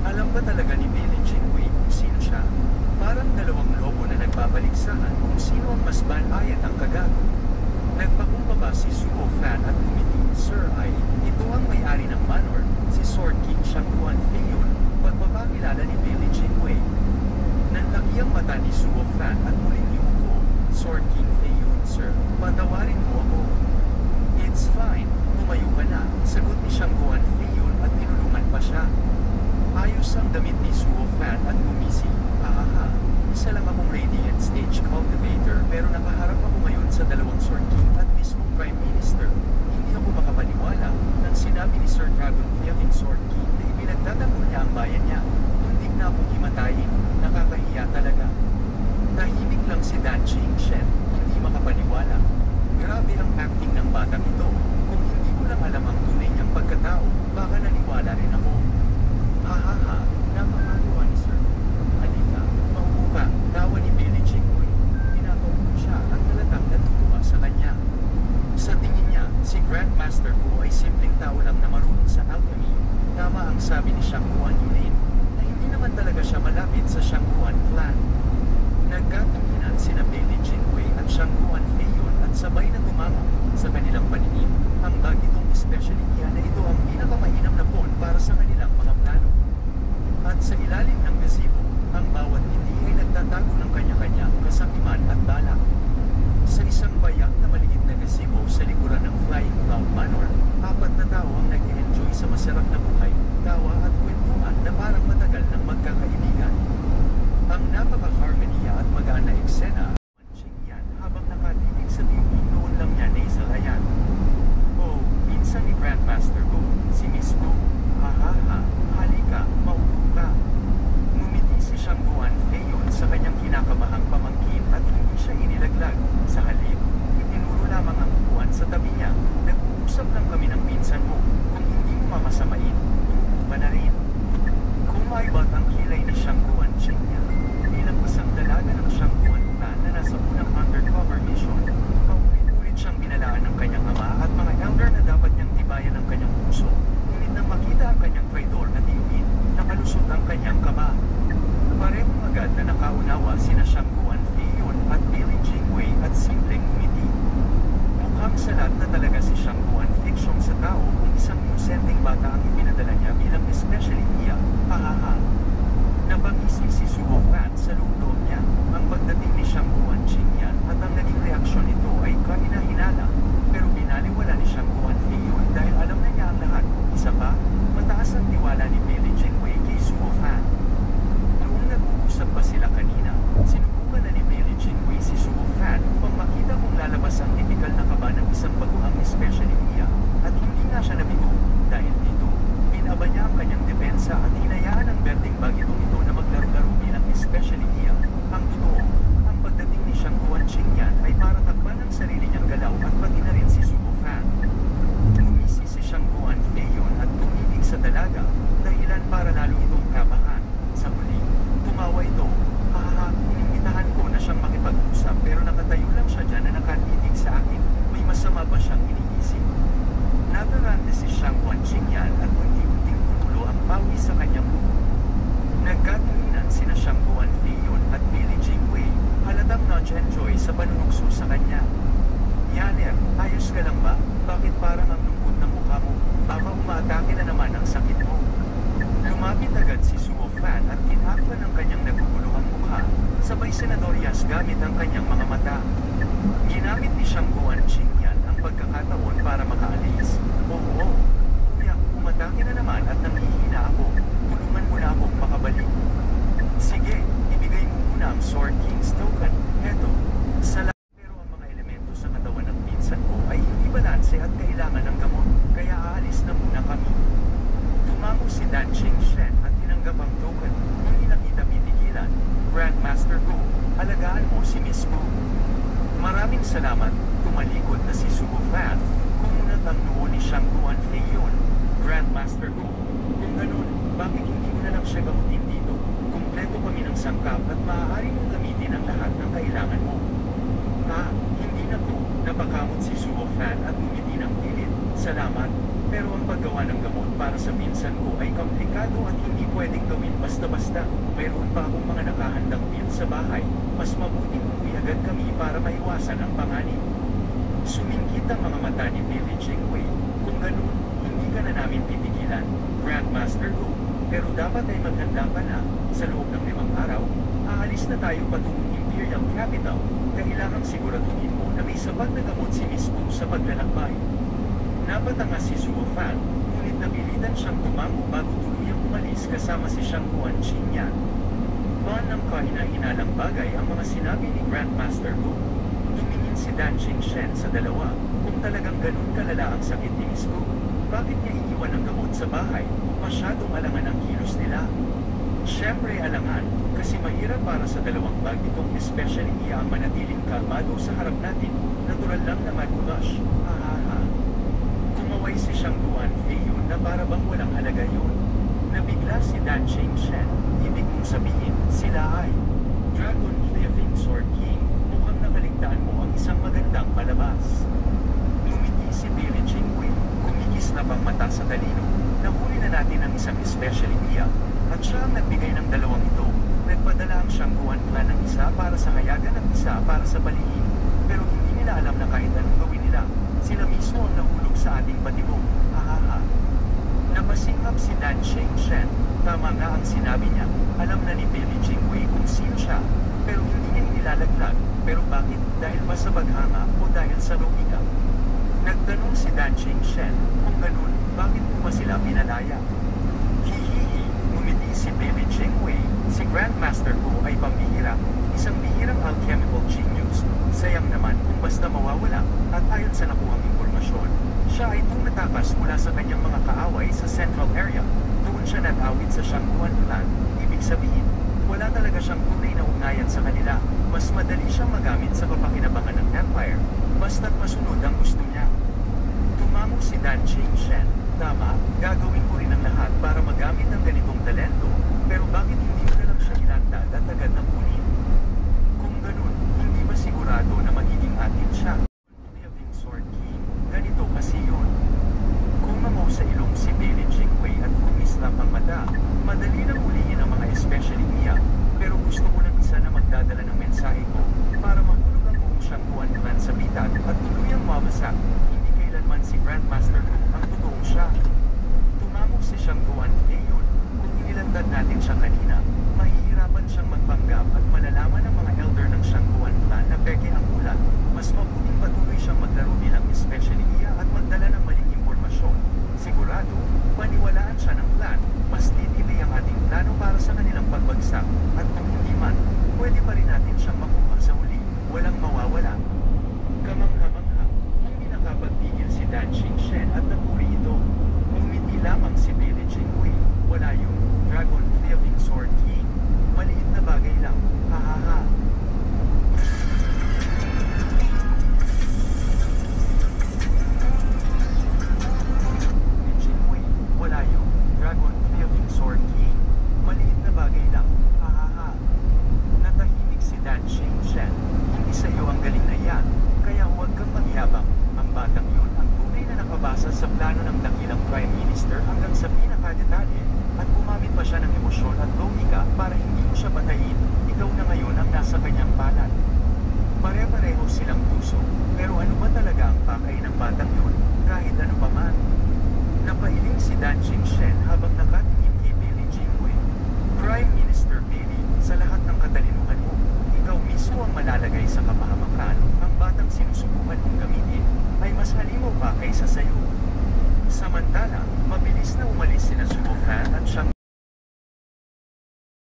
Alam ba talaga ni Billie Jean Wei kung sino siya? Parang dalawang lobo na nagbabaligsahan kung sino ang mas banayad ang kagago. Nagpakumbaba si Suo Fan at umiti, Sir ay, ito ang may-ari ng manor, si Sword King Shangguan Feiyun, pagpapakilala ni Billie Jean Wei. Nanlaki ang mata ni Suo Fan at muling yumuko, Sword King Feiyun, Sir, patawarin mo ako. It's fine, tumayo ka na, sagot ni Shangguan Feiyun at tinulungan pa siya. Ayos ang damit ni Suo Fan at gumisi. Hahaha, isa lang akong Radiant Stage Cultivator pero nakaharap ako ngayon sa dalawang Sword King at mismong Prime Minister. Hindi ako makapaniwala nang sinabi ni Sir Dragon Kevin Sword King na ipinagtatanggol niya ang bayan niya. Muntik na akong himatayin, nakakahiya talaga. Tahimik lang si Dan Ching Shen, hindi makapaniwala. Grabe ang acting ng batang ito. Kung hindi ko lang alam ang tunay niyang pagkatao, baka naniwala rin ako. Hahaha, napakagawa ni Sir. Halika, maupo ka, tawa ni Billie Jean Wei. Tinatawag siya at halatang natutuwa sa kanya. Sa tingin niya, si Grandmaster Wu ay simpleng tao lang na marunong sa alchemy. Tama ang sabi ni Shangguan Yulin, na hindi naman talaga siya malapit sa Shangguan clan. Nagkatunginan sina Billie Jean Wei at Shangguan Feiyun at sabay na tumango sa kanilang paningin. Ang bagitong especially niya na ito ang pinakamainam na pon para sa kanilang mga plano. At sa ilalim ng gazebo, ang bawat ngiti ay nagtatago ng kanya-kanyang kasakiman at balak. Sa isang bayak na maliit na gazebo sa likuran ng Flying Cloud Manor, 4 na tao ang nag-enjoy sa masarap na buhay, tawa at kwentuhan na parang matagal ng magkakaibigan. Ang napaka-harmonia at magaan na eksena manching yan habang nakatitig sa TV noon lang niya nasal ayan. Oh, minsan ni Grandmaster Wu, si Miss Wu. Hahaha, halika, maupo ka. Ngumiti si Shangguan Feiyun sa kanyang kinakamahang pamangkin at hindi siya inilaglag. Sa halip, itinuro lamang ang upuan sa tabi niya. Nag-uusap lang kami ng pinsan mo. Kung hindi mo mamasamain, umupo ka na rin. Kumaibat ang kilay ni Shangguan Chingya. Bilang isang dalaga ng Shangguan clan na nasa unang undercover mission, paulit-ulit siyang binalaan ng kanyang ama at mga elder na dapat niyang tibayan ang kanyang puso. Ngunit nang makita ang kanyang traidor na tiyuhin, nakalusot ang kanyang kaba. Parehong agad na nakaunawa sina Shangguan Feiyun at Billie Jean Wei at simpleng umiti. Mukhang salat na talaga si Shangguan Fiction sa tao kung isang inosenteng bata ang ipinadala niya bilang especially niya. Hahaha. Napangisi si Suo Fan sa loob niya. Ang pagdating ni Shangguan Qingyan at ang naging reaksyon nito ay kahina-hinala. Pero binaliwala ni Shangguan Feiyun dahil alam na niya ang lahat. Isa pa, mataas ang tiwala ni Billie Jean Wei kay Suo Fan. Noong nag-uusap pa sila kanina, sinubukan na ni Billie Jean Wei si Suo Fan upang makita kung lalabas ang tipikal na kaba ng isang baguhang especially niya. At hindi nga siya nabigo. Dahil dito, binaba niya ang kanyang depensa at hinayaan ang berdeng bagitong ito na maglaro-laro bilang especially niya. Ang totoo, ang pagdating ni Shangguan Qingyan ay para takpan ang sarili niyang galaw at pati na rin si Suo Fan. Ngumisi si Shangguan Feiyun at tumibig sa dalaga, dahilan para lalo itong kabahan. Sa huli, tumawa ito. Hahaha, inimbitahan ko na siyang makipag-usap pero nakatayo lang siya dyan na nakatitig sa akin. May masama ba siyang iniisip? Natarante si Shangguan Qingyan at unti-unting tumulo ang pawi sa kanyang buhok. Nagkatunginan sina Shangguan Feiyun at Billie Jean Wei, halatang nag-enjoy sa panunukso sa kanya. Yaner, ayos ka lang ba? Bakit parang ang lungkot ng mukha mo? Baka umaatake na naman ang sakit mo. Lumapit agad si Suo Fan at kinakpan ang kanyang naguguluhang mukha, sabay senadorias gamit ang kanyang mga mata. Ginamit ni Shangguan Qingyan ang pagkakataon para makaalis. Oo, kuya, umatake na naman at nanghihina ako. Tulungan mo na akong makabalik. Sige, ibigay mo muna ang Sword King's token. Heto, salamat. Pero ang mga elemento sa katawan ng pinsan ko ay hindi balanse at kailangan ng gamot, kaya aalis na muna kami. Tumango si Dan Ching Shen at tinanggap ang token. Hindi nakita pinigilan. Grandmaster Gu, alagaan mo si Miss Wu. Maraming salamat, tumalikod na si Suo Fan. Kumunat ang noo ni Shangguan Feiyun. Grandmaster Gu, kung ganun, bakit hindi mo na lang siya gamutin dito? Kumpleto kami ng sangkap at maaari mong gamitin ang lahat ng kailangan mo. Hindi na po, napakamot si Suo Fan at ngumiti ng pilit. Salamat. Pero ang paggawa ng gamot para sa pinsan ko ay komplikado at hindi pwedeng gawin basta-basta. Mayroon pa akong mga nakahandang pil sa bahay. Mas mabuting umuwi agad kami para maiwasan ang panganib. Sumingkit ang mga mata ni Billy Jingwei. Kung ganun, hindi ka na namin pipigilan, Grandmaster Go. Pero dapat ay maghanda ka na. Sa loob ng 5 araw, aalis na tayo patungong Imperial Capital. Kailangang siguraduhin mo na may sapat na gamot si Miss Wu sa paglalakbay. Napatanga si Zuo Fan, ngunit napilitan siyang tumango bago tuluyang umalis kasama si Shang Guan Qinyan. Buwan ng kahina-hinalang bagay ang mga sinabi ni Grandmaster Gu. Tumingin si Dan Shen sa dalawa, kung talagang ganun kalala ang sakit ni Miss Gu, bakit niya iniwan ang gamot sa bahay? Masyadong alangan ang kilos nila. Siyempre alangan, kasi mahirap para sa dalawang bag itong especially iya ang manatiling kalmado sa harap natin, natural lang na mag-blush. Kumaway si Shang Guan Feiyun na para bang walang halaga yun. Nabigla si Dan Shen, ibig mong sabihin, sila ay Dragon Living Sword King, mukhang nakaligtaan mo ang isang magandang palabas. Ngumiti si Billy Jingwei, kumikis na pang mata sa talino, nahuli na natin ang isang especially iya, at siya ang nagbigay ng dalawang ito. Nagpadala ang Shang Guan clan ng isa para sa hayagan at isa para sa palihim, pero hindi nila alam na kahit anong gawin nila, sila mismo ang nahulog sa ating patibong. Napasingap si Dan Shen. Tama nga ang sinabi niya. Alam na ni Billy Jingwei kung sino siya, pero hindi niya nilalaglag. Pero bakit? Dahil ba sa paghanga o dahil sa logika? Nagtanong si Dan Shen, kung ganun, bakit mo ba sila pinalaya? Hihihi, ngumiti si Billy Jingwei. Si Grandmaster Gu ay pambihira, isang bihirang alchemical genius. Sayang naman kung basta mawawala, at ayon sa nakuhang impormasyon, siya ay tumatakas mula sa kanyang mga kaaway sa Central Area. Doon siya nag-awit sa Shang Guan clan. Ibig sabihin, wala talaga siyang tunay na ugnayan sa kanila. Mas madali siyang magamit sa kapakinabangan ng Empire, basta't masunod ang gusto niya. Tumango si Dan Shen. Tama, gagawin ko rin ang lahat para magamit ang ganitong talento, pero bakit hindi mo na lang siya ilantad at agad na kunin? Kung ganun, hindi ba sigurado na magiging atin siya? Living Sword King, ganito kasi yun. Kung mangaw sa ilong si Billy Jingwei at kumislap ang mata, madali lang ulihin ang mga especially niya, pero gusto ko ng isa na magdadala ng mensahe ko, para mahulog ang buong Shang Guan clan sa bitat at tuluyang mawasak. Hindi kailanman si Grandmaster Gu ang totoong siya. Tumangog si Shang Guan Feiyun.